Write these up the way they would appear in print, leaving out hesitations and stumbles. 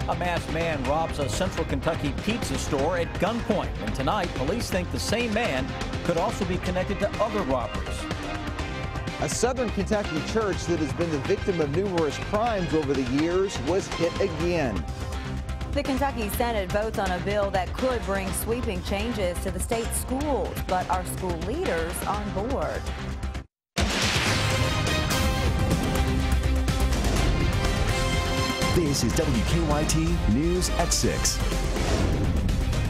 A masked man robs a Central Kentucky pizza store at gunpoint, and tonight police think the same man could also be connected to other robberies. A Southern Kentucky church that has been the victim of numerous crimes over the years was hit again. The Kentucky Senate votes on a bill that could bring sweeping changes to the state schools, but are school leaders on board? This is WKYT News at 6.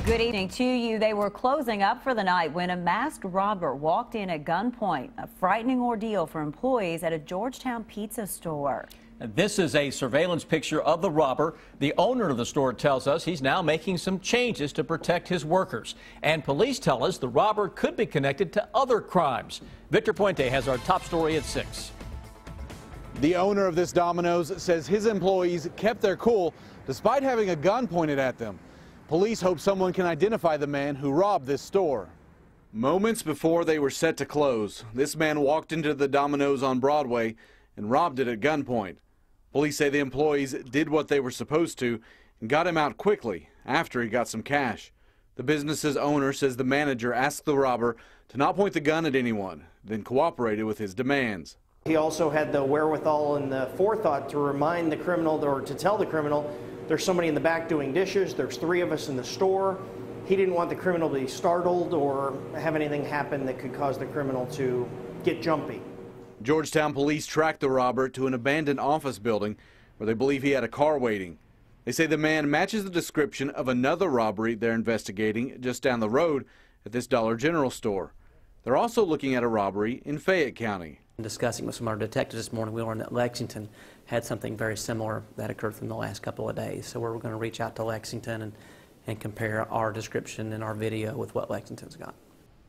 Good evening to you. They were closing up for the night when a masked robber walked in at gunpoint. A frightening ordeal for employees at a Georgetown pizza store. This is a surveillance picture of the robber. The owner of the store tells us he's now making some changes to protect his workers. And police tell us the robber could be connected to other crimes. Victor Puente has our top story at 6. The owner of this Domino's says his employees kept their cool despite having a gun pointed at them. Police hope someone can identify the man who robbed this store. Moments before they were set to close, this man walked into the Domino's on Broadway and robbed it at gunpoint. Police say the employees did what they were supposed to and got him out quickly after he got some cash. The business's owner says the manager asked the robber to not point the gun at anyone, then cooperated with his demands. He also had the wherewithal and the forethought to remind the criminal, or to tell the criminal, there's somebody in the back doing dishes, there's 3 of us in the store. He didn't want the criminal to be startled or have anything happen that could cause the criminal to get jumpy. Georgetown police tracked the robber to an abandoned office building where they believe he had a car waiting. They say the man matches the description of another robbery they're investigating just down the road at this Dollar General store. They're also looking at a robbery in Fayette County. Discussing with some of our detectives this morning, we learned that Lexington had something very similar that occurred from the last couple of days. So we're going to reach out to Lexington and compare our description and our video with what Lexington's got.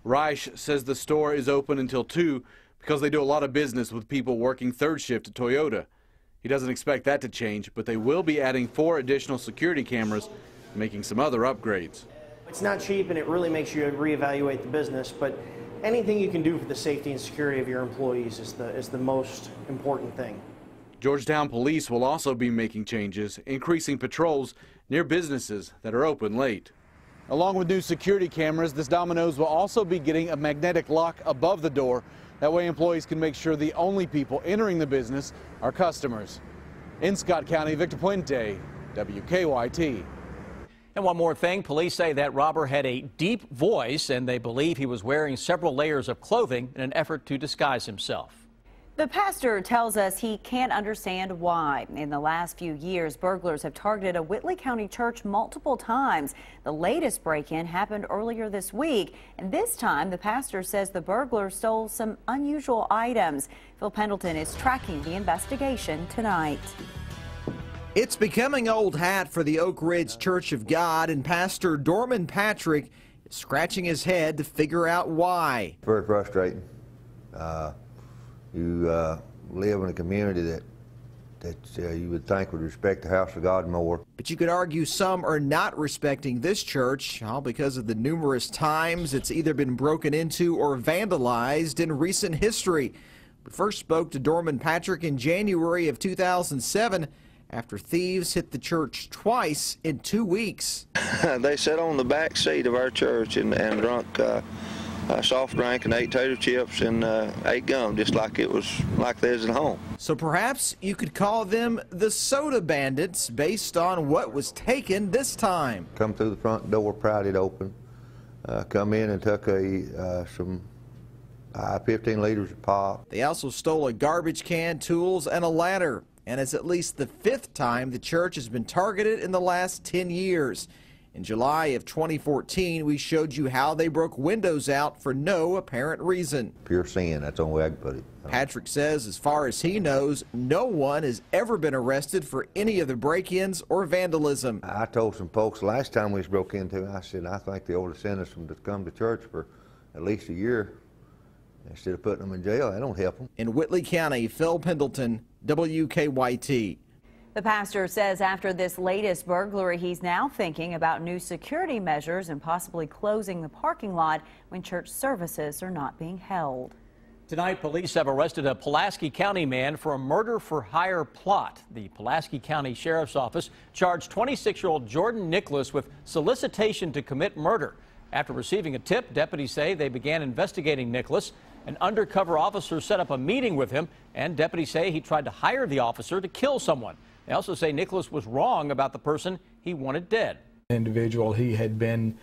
Reich says the store is open until 2 because they do a lot of business with people working third shift at Toyota. He doesn't expect that to change, but they will be adding 4 additional security cameras and making some other upgrades. It's not cheap and it really makes you reevaluate the business, but anything you can do for the safety and security of your employees is the most important thing. Georgetown police will also be making changes, increasing patrols near businesses that are open late. Along with new security cameras, this Domino's will also be getting a magnetic lock above the door. That way employees can make sure the only people entering the business are customers. In Scott County, Victor Puente, WKYT. And one more thing, police say that robber had a deep voice and they believe he was wearing several layers of clothing in an effort to disguise himself. The pastor tells us he can't understand why. In the last few years, burglars have targeted a Whitley County church multiple times. The latest break-in happened earlier this week, and this time the pastor says the burglars stole some unusual items. Phil Pendleton is tracking the investigation tonight. It's becoming old hat for the Oak Ridge Church of God, and Pastor Dorman Patrick is scratching his head to figure out why. Very frustrating. You live in a community that you would think would respect the house of God more. But you could argue some are not respecting this church, all because of the numerous times it's either been broken into or vandalized in recent history. We first spoke to Dorman Patrick in January of 2007 after thieves hit the church twice in 2 weeks. They sat on the back seat of our church and drunk a soft drink and ate tater chips and ate gum, just like it was like they was at home. So perhaps you could call them the soda bandits based on what was taken this time. Come through the front door, pried it open, come in and took some 15 liters of pop. They also stole a garbage can, tools, and a ladder. And it's at least the 5th time the church has been targeted in the last 10 years. In July of 2014, we showed you how they broke windows out for no apparent reason. Pure sin, that's the only way I can put it. Patrick says as far as he knows, no one has ever been arrested for any of the break-ins or vandalism. I told some folks last time we broke into, I said, I think they ought to send us to come to church for at least a year instead of putting them in jail. That don't help them. In Whitley County, Phil Pendleton, WKYT. The pastor says after this latest burglary, he's now thinking about new security measures and possibly closing the parking lot when church services are not being held. Tonight, police have arrested a Pulaski County man for a murder-for-hire plot. The Pulaski County Sheriff's Office charged 26-year-old Jordan Nicholas with solicitation to commit murder. After receiving a tip, deputies say they began investigating Nicholas. An undercover officer set up a meeting with him, and deputies say he tried to hire the officer to kill someone. They also say Nicholas was wrong about the person he wanted dead. Individual he had been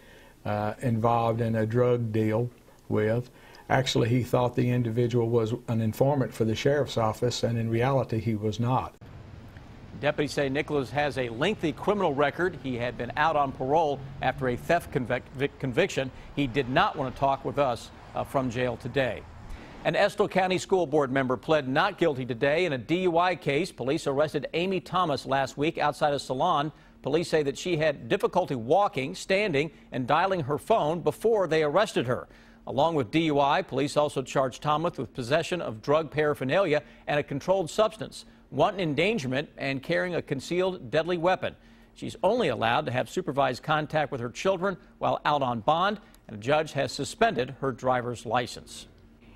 involved in a drug deal with. Actually, he thought the individual was an informant for the sheriff's office, and in reality, he was not. Deputies say Nicholas has a lengthy criminal record. He had been out on parole after a theft conviction. He did not want to talk with us from jail today. An Estill County School Board member pled not guilty today in a DUI case. Police arrested Amy Thomas last week outside a salon. Police say that she had difficulty walking, standing, and dialing her phone before they arrested her. Along with DUI, police also charged Thomas with possession of drug paraphernalia and a controlled substance, wanton endangerment, and carrying a concealed deadly weapon. She's only allowed to have supervised contact with her children while out on bond, and a judge has suspended her driver's license.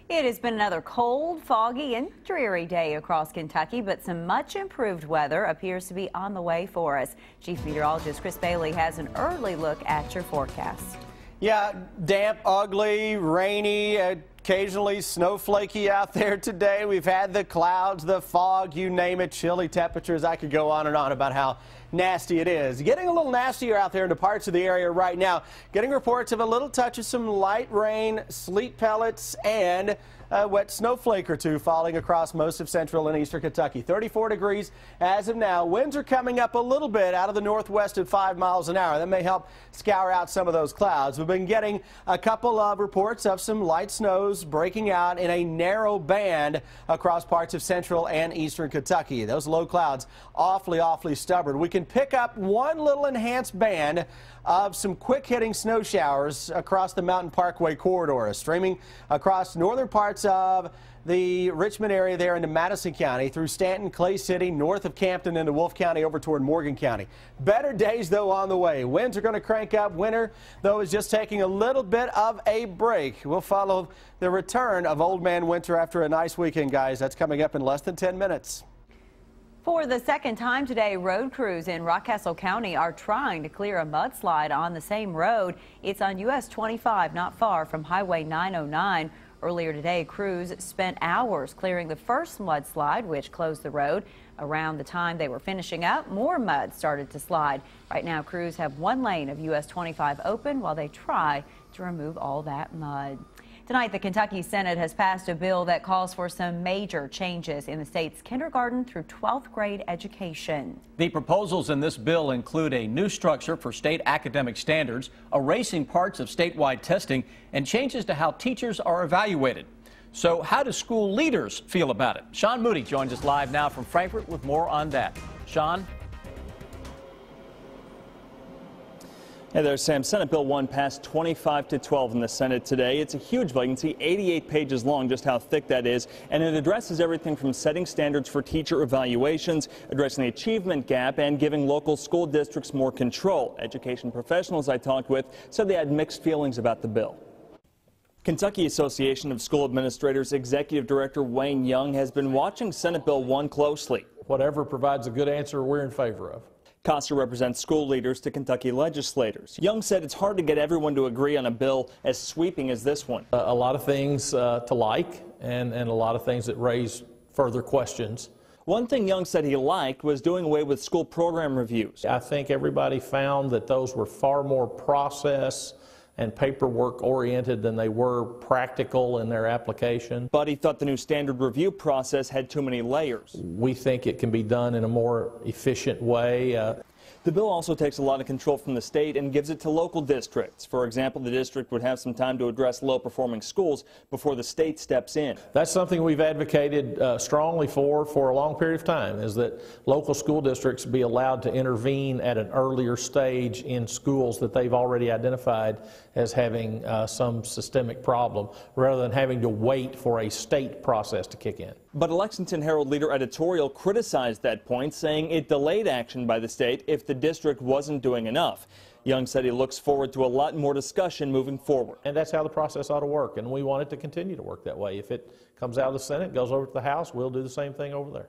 It has been another cold, foggy, and dreary day across Kentucky, but some much improved weather appears to be on the way for us. Chief Meteorologist Chris Bailey has an early look at your forecast. Yeah, damp, ugly, rainy, occasionally snowflakey out there today. We've had the clouds, the fog, you name it, chilly temperatures. I could go on and on about how nasty it is. Getting a little nastier out there into parts of the area right now. Getting reports of a little touch of some light rain, sleet pellets, and a wet snowflake or two falling across most of central and eastern Kentucky. 34 degrees as of now. Winds are coming up a little bit out of the northwest at 5 miles an hour. That may help scour out some of those clouds. We've been getting a couple of reports of some light snows breaking out in a narrow band across parts of central and eastern Kentucky. Those low clouds awfully stubborn. We can pick up one little enhanced band of some quick-hitting snow showers across the Mountain Parkway corridor, streaming across northern parts of the Richmond area there into Madison County, through Stanton, Clay City, north of Campton into Wolfe County over toward Morgan County. Better days, though, on the way. Winds are going to crank up. Winter, though, is just taking a little bit of a break. We'll follow the return of Old Man Winter after a nice weekend, guys. That's coming up in less than 10 minutes. For the second time today, road crews in Rockcastle County are trying to clear a mudslide on the same road. It's on US 25, not far from Highway 909. Earlier today, crews spent hours clearing the first mudslide, which closed the road. Around the time they were finishing up, more mud started to slide. Right now, crews have one lane of US 25 open while they try to remove all that mud. Tonight, the Kentucky Senate has passed a bill that calls for some major changes in the state's kindergarten through 12th grade education. The proposals in this bill include a new structure for state academic standards, erasing parts of statewide testing, and changes to how teachers are evaluated. So how do school leaders feel about it? Sean Moody joins us live now from Frankfort with more on that. Sean? Hey there, Sam. Senate Bill 1 passed 25-12 in the Senate today. It's a huge bill. You can see 88 pages long, just how thick that is. And it addresses everything from setting standards for teacher evaluations, addressing the achievement gap, and giving local school districts more control. Education professionals I talked with said they had mixed feelings about the bill. Kentucky Association of School Administrators Executive Director Wayne Young has been watching Senate Bill 1 closely. Whatever provides a good answer, we're in favor of. Costa represents school leaders to Kentucky legislators. Young said it's hard to get everyone to agree on a bill as sweeping as this one. A lot of things to like and a lot of things that raise further questions. One thing Young said he liked was doing away with school program reviews. I think everybody found that those were far more process and paperwork oriented than they were practical in their application. But he thought the new standard review process had too many layers. We think it can be done in a more efficient way. The bill also takes a lot of control from the state and gives it to local districts. For example, the district would have some time to address low-performing schools before the state steps in. That's something we've advocated strongly for a long period of time, is that local school districts be allowed to intervene at an earlier stage in schools that they've already identified as having some systemic problem, rather than having to wait for a state process to kick in. But a Lexington Herald leader editorial criticized that point, saying it delayed action by the state if the district wasn't doing enough. Young said he looks forward to a lot more discussion moving forward. And that's how the process ought to work, and we want it to continue to work that way. If it comes out of the Senate, goes over to the House, we'll do the same thing over there.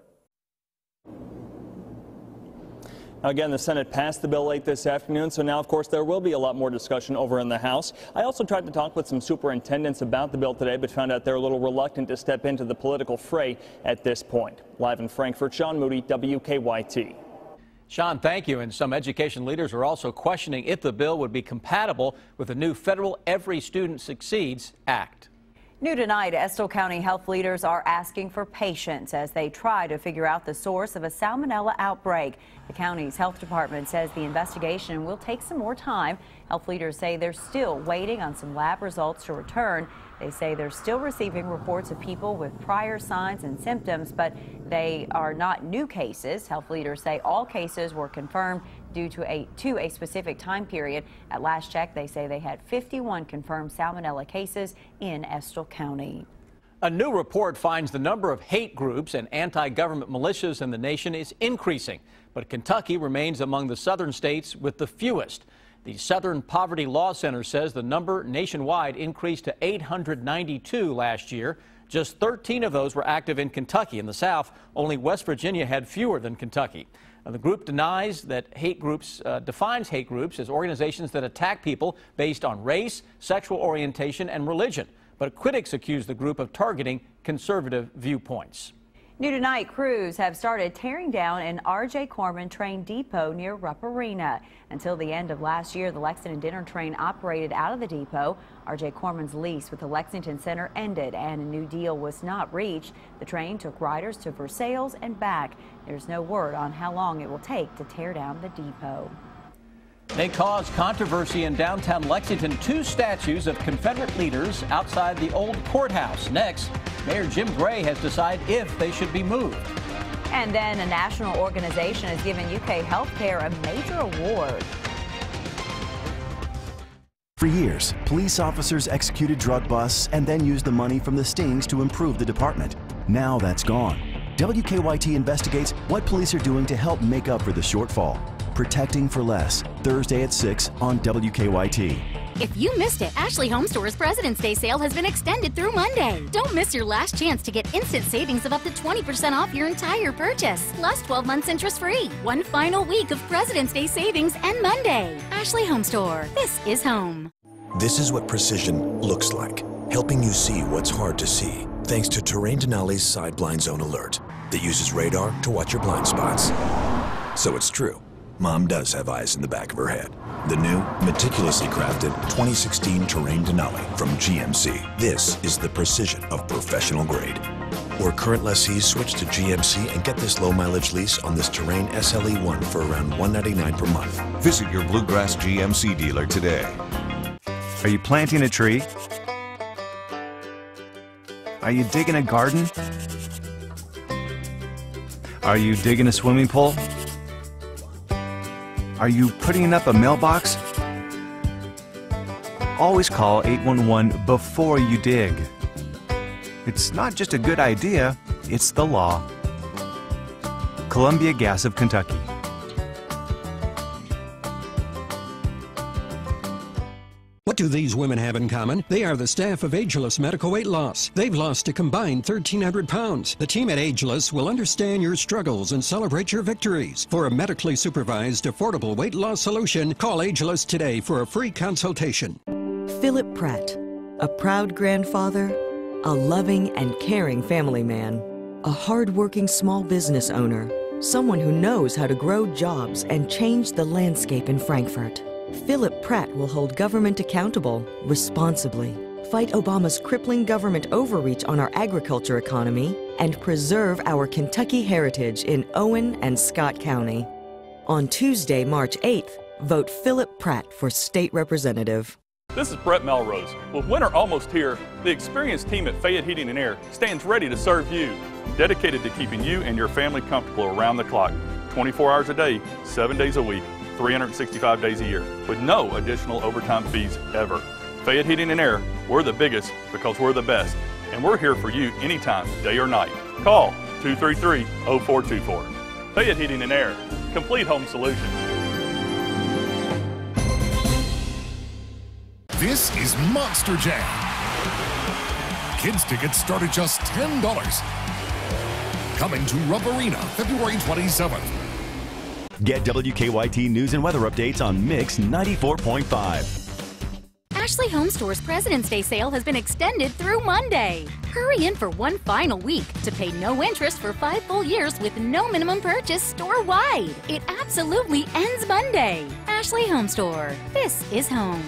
Again, the Senate passed the bill late this afternoon, so now, of course, there will be a lot more discussion over in the House. I also tried to talk with some superintendents about the bill today, but found out they're a little reluctant to step into the political fray at this point. Live in Frankfort, Sean Moody, WKYT. Sean, thank you. And some education leaders are also questioning if the bill would be compatible with the new federal Every Student Succeeds Act. New tonight, Estill County health leaders are asking for patience as they try to figure out the source of a salmonella outbreak. The county's health department says the investigation will take some more time. Health leaders say they're still waiting on some lab results to return. They say they're still receiving reports of people with prior signs and symptoms, but they are not new cases. Health leaders say all cases were confirmed due to a specific time period. At last check, they say they had 51 confirmed salmonella cases in Estill County. A new report finds the number of hate groups and anti-government militias in the nation is increasing, but Kentucky remains among the southern states with the fewest. The Southern Poverty Law Center says the number nationwide increased to 892 last year. Just 13 of those were active in Kentucky. In the South, only West Virginia had fewer than Kentucky. Now, the group denies that defines hate groups as organizations that attack people based on race, sexual orientation, and religion. But critics accuse the group of targeting conservative viewpoints. New tonight, crews have started tearing down an R.J. Corman train depot near Rupp Arena. Until the end of last year, the Lexington dinner train operated out of the depot. R.J. Corman's lease with the Lexington Center ended and a new deal was not reached. The train took riders to Versailles and back. There's no word on how long it will take to tear down the depot. They caused controversy in downtown Lexington. Two statues of Confederate leaders outside the old courthouse. Next, Mayor Jim Gray has decided if they should be moved. And then a national organization has given UK healthcare a major award. For years, police officers executed drug busts and then used the money from the stings to improve the department. Now that's gone. WKYT investigates what police are doing to help make up for the shortfall. Protecting for Less, Thursday at 6 on WKYT. If you missed it, Ashley Home Store's President's Day sale has been extended through Monday. Don't miss your last chance to get instant savings of up to 20% off your entire purchase, plus 12 months interest-free. One final week of President's Day savings and Monday. Ashley Home Store. This is home. This is what precision looks like, helping you see what's hard to see, thanks to Terrain Denali's Side Blind Zone Alert that uses radar to watch your blind spots. So it's true. Mom does have eyes in the back of her head. The new, meticulously crafted 2016 Terrain Denali from GMC. This is the precision of professional grade. Or current lessees switch to GMC and get this low-mileage lease on this Terrain SLE1 for around $199 per month. Visit your Bluegrass GMC dealer today. Are you planting a tree? Are you digging a garden? Are you digging a swimming pool? Are you putting up a mailbox? Always call 811 before you dig. It's not just a good idea, it's the law. Columbia Gas of Kentucky. What do these women have in common? They are the staff of Ageless Medical Weight Loss. They've lost a combined 1,300 pounds. The team at Ageless will understand your struggles and celebrate your victories. For a medically supervised, affordable weight loss solution, call Ageless today for a free consultation. Philip Pratt, a proud grandfather, a loving and caring family man, a hard-working small business owner, someone who knows how to grow jobs and change the landscape in Frankfort. Philip Pratt will hold government accountable responsibly, fight Obama's crippling government overreach on our agriculture economy, and preserve our Kentucky heritage in Owen and Scott County. On Tuesday, March 8th, vote Philip Pratt for state representative. This is Brett Melrose. With winter almost here, the experienced team at Fayette Heating and Air stands ready to serve you, dedicated to keeping you and your family comfortable around the clock, 24 hours a day, 7 days a week, 365 days a year, with no additional overtime fees ever. Fayette Heating and Air, we're the biggest because we're the best. and we're here for you anytime, day or night. Call 233-0424. Fayette Heating and Air, complete home solutions. This is Monster Jam. Kids tickets start at just $10. Coming to Rupp Arena, February 27th. Get WKYT news and weather updates on Mix 94.5. Ashley Home Store's President's Day sale has been extended through Monday. Hurry in for one final week to pay no interest for 5 full years with no minimum purchase store-wide. It absolutely ends Monday. Ashley Home Store. This is home.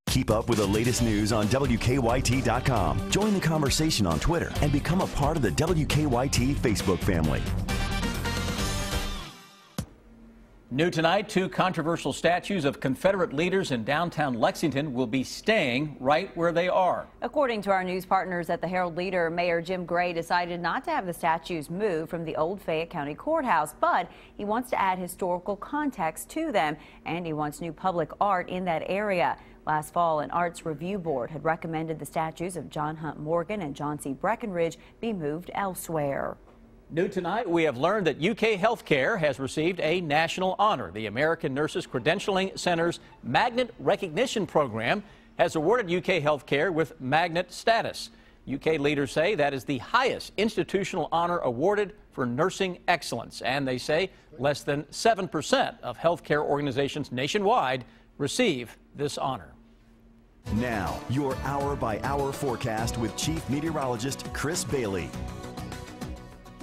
Keep up with the latest news on WKYT.com. Join the conversation on Twitter and become a part of the WKYT Facebook family. New tonight, 2 controversial statues of Confederate leaders in downtown Lexington will be staying right where they are. According to our news partners at the Herald-Leader, Mayor Jim Gray decided not to have the statues moved from the old Fayette County Courthouse, but he wants to add historical context to them, and he wants new public art in that area. Last fall, an Arts Review Board had recommended the statues of John Hunt Morgan and John C. Breckinridge be moved elsewhere. New tonight, we have learned that UK Healthcare has received a national honor. The American Nurses Credentialing Center's Magnet Recognition Program has awarded UK Healthcare with Magnet status. UK leaders say that is the highest institutional honor awarded for nursing excellence, and they say less than 7% of healthcare organizations nationwide receive this honor. Now, your hour-by-hour forecast with Chief Meteorologist Chris Bailey.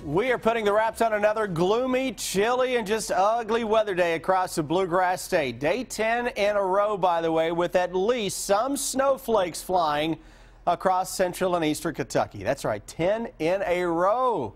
We are putting the wraps on another gloomy, chilly, and just ugly weather day across the Bluegrass State. Day 10 in a row, by the way, with at least some snowflakes flying across central and eastern Kentucky. That's right, 10 in a row.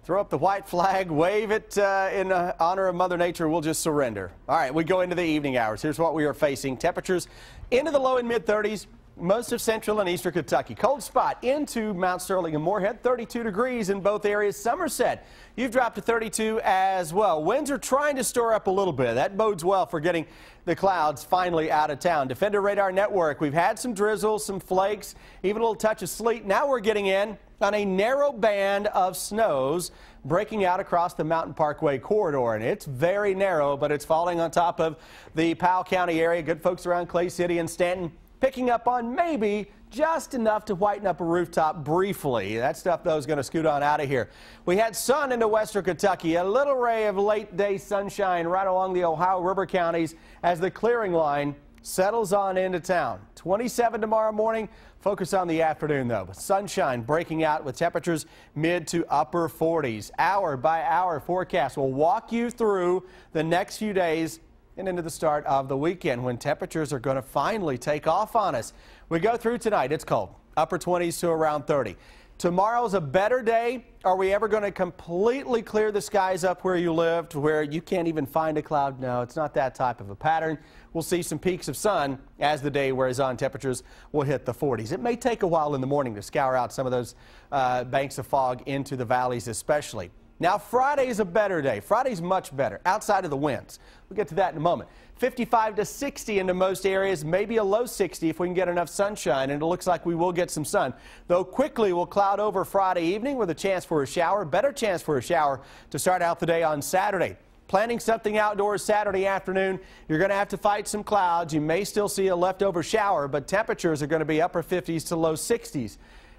Throw up the white flag, wave it in honor of Mother Nature. We'll just surrender. All right, we go into the evening hours. Here's what we are facing. Temperatures into the low and mid-30s. Most of central and eastern Kentucky. Cold spot into Mount Sterling and Moorhead, 32 degrees in both areas. Somerset, you've dropped to 32 as well. Winds are trying to store up a little bit. That bodes well for getting the clouds finally out of town. Defender Radar Network, we've had some drizzle, some flakes, even a little touch of sleet. Now we're getting in on a narrow band of snows breaking out across the Mountain Parkway corridor, and it's very narrow, but it's falling on top of the Powell County area. Good folks around Clay City and Stanton picking up on maybe just enough to whiten up a rooftop briefly. That stuff, though, is going to scoot on out of here. We had sun into western Kentucky, a little ray of late-day sunshine right along the Ohio River counties as the clearing line settles on into town. 27 tomorrow morning. Focus on the afternoon, though. Sunshine breaking out with temperatures mid to upper 40s. Hour-by-hour forecast will walk you through the next few days and into the start of the weekend when temperatures are going to finally take off on us. We go through tonight. It's cold. Upper 20s to around 30. Tomorrow's a better day. Are we ever going to completely clear the skies up where you live to where you can't even find a cloud? No, it's not that type of a pattern. We'll see some peaks of sun as the day wears on. Temperatures will hit the 40s. It may take a while in the morning to scour out some of those banks of fog into the valleys especially. Now, Friday's a better day. Friday's much better outside of the winds. We'll get to that in a moment. 55 to 60 into most areas, maybe a low 60 if we can get enough sunshine, and it looks like we will get some sun. Though quickly will cloud over Friday evening with a chance for a shower, better chance for a shower to start out the day on Saturday. Planning something outdoors Saturday afternoon, you're going to have to fight some clouds. You may still see a leftover shower, but temperatures are going to be upper 50s to low 60s.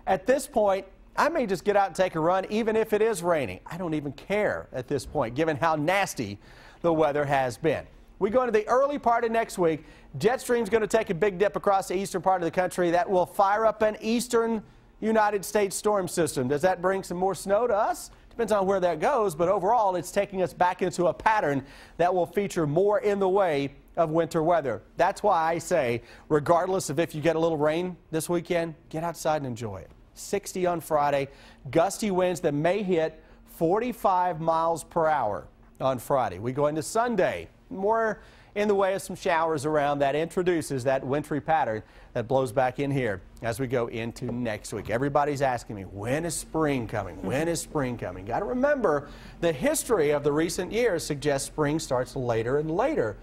At this point, I may just get out and take a run even if it is raining. I don't even care at this point, given how nasty the weather has been. We go into the early part of next week. Jet stream's going to take a big dip across the eastern part of the country. That will fire up an eastern United States storm system. Does that bring some more snow to us? Depends on where that goes, but overall it's taking us back into a pattern that will feature more in the way of winter weather. That's why I say, regardless of if you get a little rain this weekend, get outside and enjoy it. 60 on Friday, gusty winds that may hit 45 miles per hour on Friday. We go into Sunday, more in the way of some showers around. That introduces that wintry pattern that blows back in here as we go into next week. Everybody's asking me, when is spring coming? When is spring coming? Got to remember, the history of the recent years suggests spring starts later and later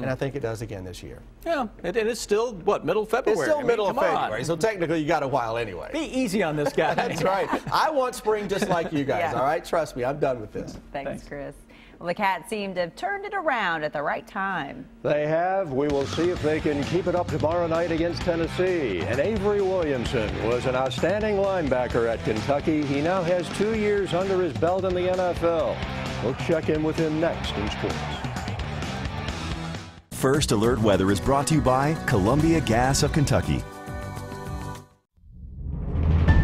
and I think it does again this year. Yeah, and it's still, what, middle of February? It's still middle of come on. February, so technically you got a while anyway. Be easy on this guy. That's right. I want spring just like you guys, Yeah. all right? Trust me, I'm done with this. Thanks, Chris. Well, the Cats seem to have turned it around at the right time. They have. We will see if they can keep it up tomorrow night against Tennessee. And Avery Williamson was an outstanding linebacker at Kentucky. He now has 2 years under his belt in the NFL. We'll check in with him next in sports. First Alert Weather is brought to you by Columbia Gas of Kentucky.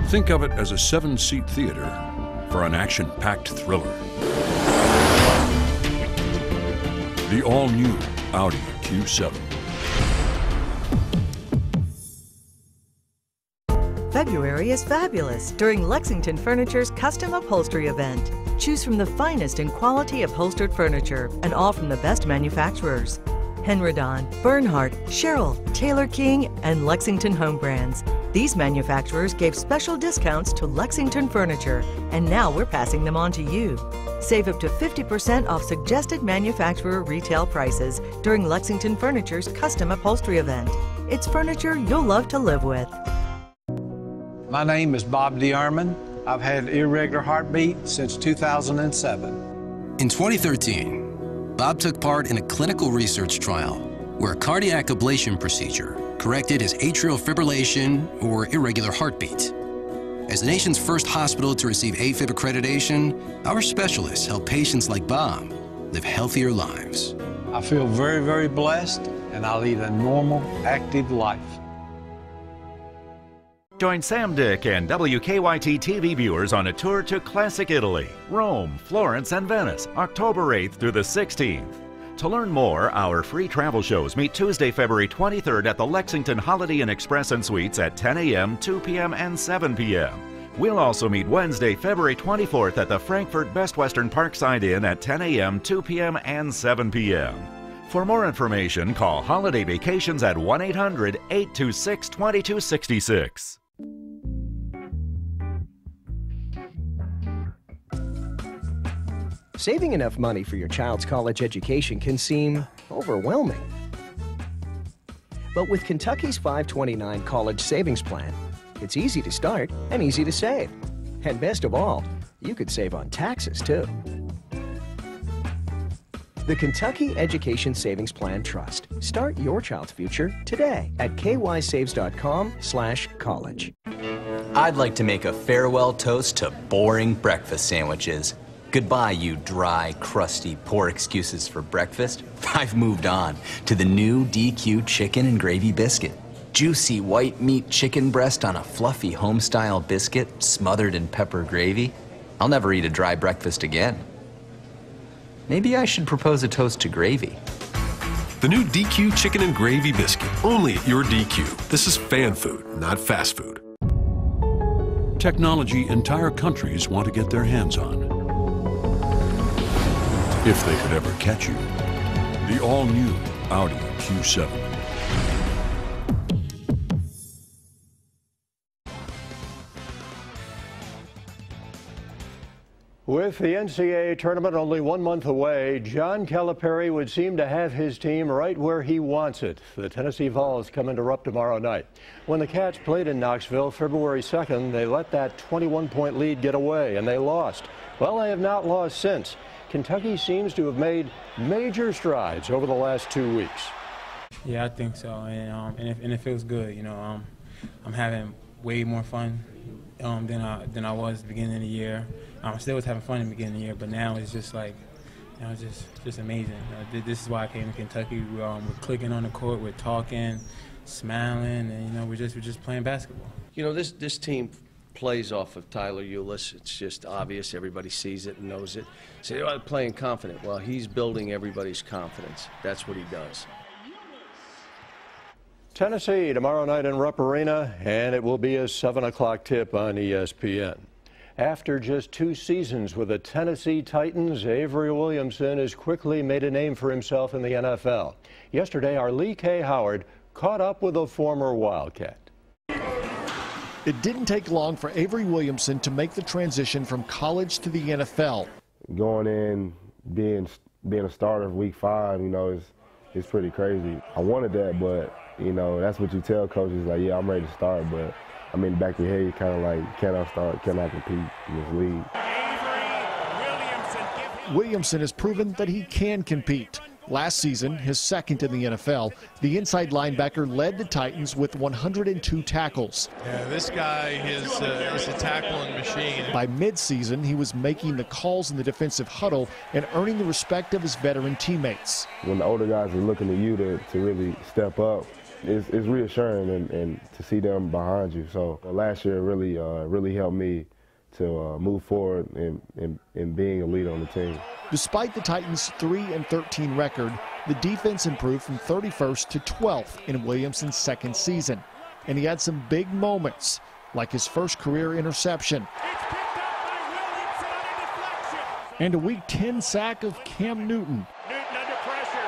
Think of it as a 7-seat theater for an action-packed thriller. The all-new Audi Q7. February is fabulous during Lexington Furniture's custom upholstery event. Choose from the finest in quality upholstered furniture and all from the best manufacturers. Henredon, Bernhardt, Sherrill, Taylor King, and Lexington Home Brands. These manufacturers gave special discounts to Lexington Furniture, and now we're passing them on to you. Save up to 50% off suggested manufacturer retail prices during Lexington Furniture's custom upholstery event. It's furniture you'll love to live with. My name is Bob DeArmond. I've had irregular heartbeat since 2007. In 2013, Bob took part in a clinical research trial where a cardiac ablation procedure corrected his atrial fibrillation or irregular heartbeat. As the nation's first hospital to receive AFib accreditation, our specialists help patients like Bob live healthier lives. I feel very, very blessed, and I lead a normal, active life. Join Sam Dick and WKYT TV viewers on a tour to classic Italy, Rome, Florence, and Venice, October 8th through the 16th. To learn more, our free travel shows meet Tuesday, February 23rd at the Lexington Holiday Inn Express and Suites at 10 a.m., 2 p.m., and 7 p.m. We'll also meet Wednesday, February 24th at the Frankfurt Best Western Parkside Inn at 10 a.m., 2 p.m., and 7 p.m. For more information, call Holiday Vacations at 1-800-826-2266. Saving enough money for your child's college education can seem overwhelming. But with Kentucky's 529 College Savings Plan, it's easy to start and easy to save. And best of all, you could save on taxes too. The Kentucky Education Savings Plan Trust. Start your child's future today at kysaves.com/college. I'd like to make a farewell toast to boring breakfast sandwiches. Goodbye, you dry, crusty, poor excuses for breakfast. I've moved on to the new DQ chicken and gravy biscuit. Juicy white meat chicken breast on a fluffy home-style biscuit smothered in pepper gravy. I'll never eat a dry breakfast again. Maybe I should propose a toast to gravy. The new DQ Chicken and Gravy Biscuit, only at your DQ. This is fan food, not fast food. Technology entire countries want to get their hands on. If they could ever catch you. The all-new Audi Q7. With the NCAA tournament only 1 month away, John Calipari would seem to have his team right where he wants it. The Tennessee Vols come into Rupp tomorrow night. When the Cats played in Knoxville February 2nd, they let that 21-point lead get away, and they lost. Well, they have not lost since. Kentucky seems to have made major strides over the last 2 weeks. Yeah, I think so, and it feels good. You know, I'm having way more fun than I was at the beginning of the year. I still was having fun in the beginning of the year, but now it's just like, you know, just amazing. This is why I came to Kentucky. We're clicking on the court, we're talking, smiling, and you know, we're just playing basketball. You know, this team plays off of Tyler Eulis. It's just obvious. Everybody sees it and knows it. So they're playing confident. Well, he's building everybody's confidence. That's what he does. Tennessee tomorrow night in Rupp Arena, and it will be a 7 o'clock tip on ESPN. After just 2 seasons with the Tennessee Titans, Avery Williamson has quickly made a name for himself in the NFL. Yesterday, our Lee K. Howard caught up with a former Wildcat. It didn't take long for Avery Williamson to make the transition from college to the NFL. Going in, being a starter of week 5, you know, it's pretty crazy. I wanted that, but, you know, that's what you tell coaches, like, yeah, I'm ready to start, but, I mean, back of your head, you're kind of like, can I start, can I compete in this league? Williamson has proven that he can compete. Last season, his second in the NFL, the inside linebacker led the Titans with 102 tackles. Yeah, this guy is a tackling machine. By midseason, he was making the calls in the defensive huddle and earning the respect of his veteran teammates. When the older guys are looking at you to really step up, it's reassuring and to see them behind you. So last year really helped me to move forward in being a leader on the team. Despite the Titans' 3-13 record, the defense improved from 31st to 12th in Williamson's second season. And he had some big moments, like his first career interception. And a Week 10 sack of Cam Newton. Under pressure.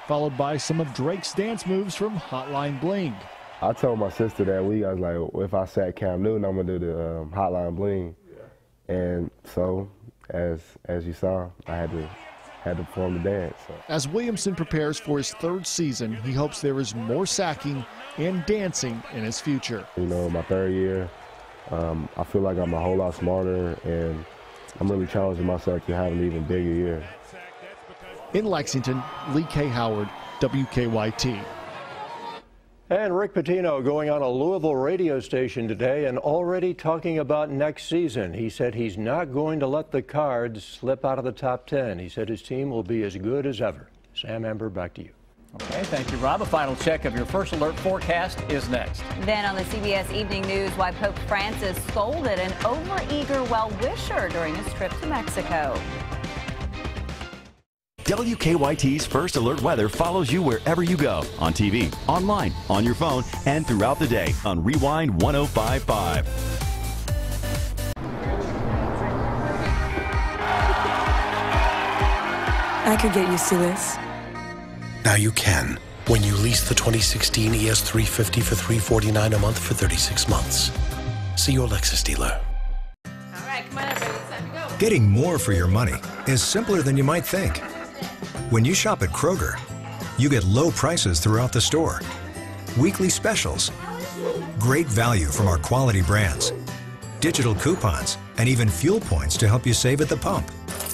Followed by some of Drake's dance moves from Hotline Bling. I told my sister that week, I was like, if I sack Cam Newton, I'm going to do the Hotline Bling. And so, as you saw, I had to perform the dance. So. As Williamson prepares for his third season, he hopes there is more sacking and dancing in his future. You know, my third year, I feel like I'm a whole lot smarter, and I'm really challenging myself to have an even bigger year. In Lexington, Lee K. Howard, WKYT. And Rick Pitino going on a Louisville radio station today and already talking about next season. He said he's not going to let the Cards slip out of the top 10. He said his team will be as good as ever. Sam Ember, back to you. Okay, thank you, Rob. A final check of your First Alert forecast is next. Then on the CBS Evening News, why Pope Francis scolded an overeager well-wisher during his trip to Mexico. WKYT's First Alert Weather follows you wherever you go, on TV, online, on your phone, and throughout the day on Rewind 105.5. I could get used to this. Now you can, when you lease the 2016 ES350 for $349 a month for 36 months. See your Lexus dealer. All right, come on, everybody, it's time to go. Getting more for your money is simpler than you might think. When you shop at Kroger, you get low prices throughout the store, weekly specials, great value from our quality brands, digital coupons, and even fuel points to help you save at the pump.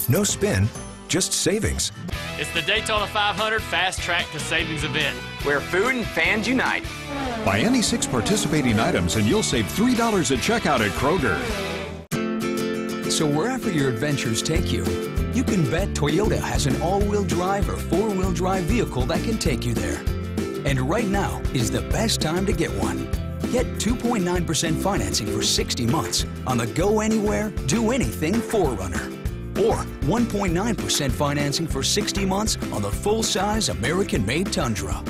No spin, just savings. It's the Daytona 500 Fast Track to Savings event, where food and fans unite. Buy any 6 participating items and you'll save $3 at checkout at Kroger. So wherever your adventures take you, you can bet Toyota has an all-wheel drive or 4-wheel drive vehicle that can take you there. And right now is the best time to get one. Get 2.9% financing for 60 months on the Go Anywhere, Do Anything 4Runner. Or 1.9% financing for 60 months on the full-size American-made Tundra.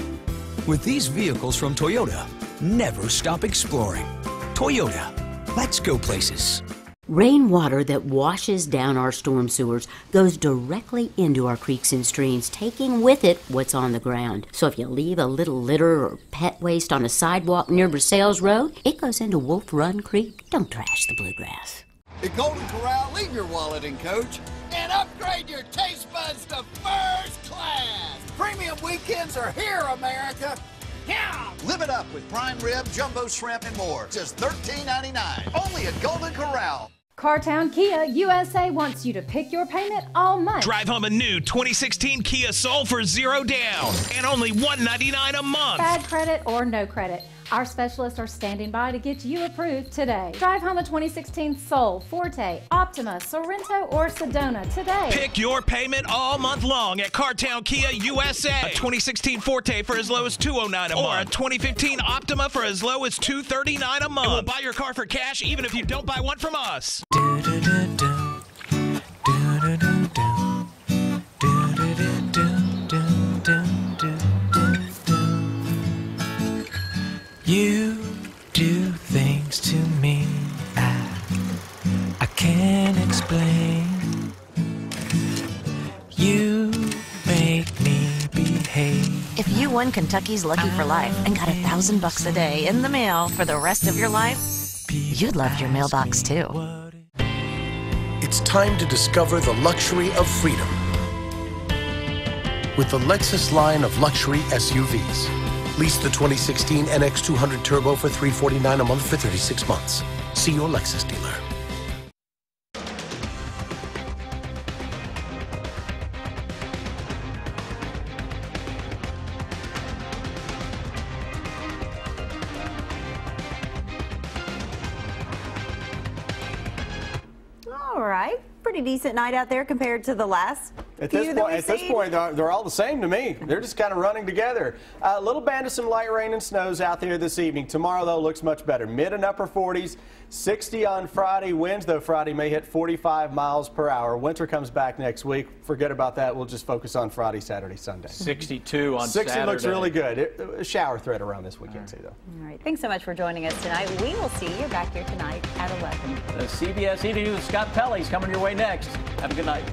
With these vehicles from Toyota, never stop exploring. Toyota, let's go places. Rainwater that washes down our storm sewers goes directly into our creeks and streams, taking with it what's on the ground. So if you leave a little litter or pet waste on a sidewalk near Versailles Road, it goes into Wolf Run Creek. Don't trash the bluegrass. At Golden Corral, leave your wallet in coach and upgrade your taste buds to first class. Premium weekends are here, America. Yeah! Live it up with prime rib, jumbo shrimp, and more. Just $13.99. Only at Golden Corral. Cartown Kia USA wants you to pick your payment all month. Drive home a new 2016 Kia Soul for $0 down and only $199 a month. Bad credit or no credit, our specialists are standing by to get you approved today. Drive home a 2016 Soul, Forte, Optima, Sorrento, or Sedona today. Pick your payment all month long at Cartown Kia USA. A 2016 Forte for as low as $209 a month. Or a 2015 Optima for as low as $239 a month. And we'll buy your car for cash even if you don't buy one from us. You do things to me I can't explain. You make me behave. If you won Kentucky's Lucky for Life and got $1,000 a day in the mail for the rest of your life, you'd love your mailbox too. It's time to discover the luxury of freedom. with the Lexus line of luxury SUVs. Lease the 2016 NX200 Turbo for $349 a month for 36 months. See your Lexus dealer. All right. Pretty decent night out there compared to the last At this point, they're all the same to me. They're just kind of running together. A little band of some light rain and snows out there this evening. Tomorrow, though, looks much better. Mid and upper 40s, 60 on Friday. Winds, though, Friday may hit 45 miles per hour. Winter comes back next week. Forget about that. We'll just focus on Friday, Saturday, Sunday. 62 on 60 Saturday. looks really good. A shower threat around this weekend, too, though. All right. Thanks so much for joining us tonight. We will see you back here tonight at 11. The CBS Evening News with Scott Pelley's coming your way next. Have a good night.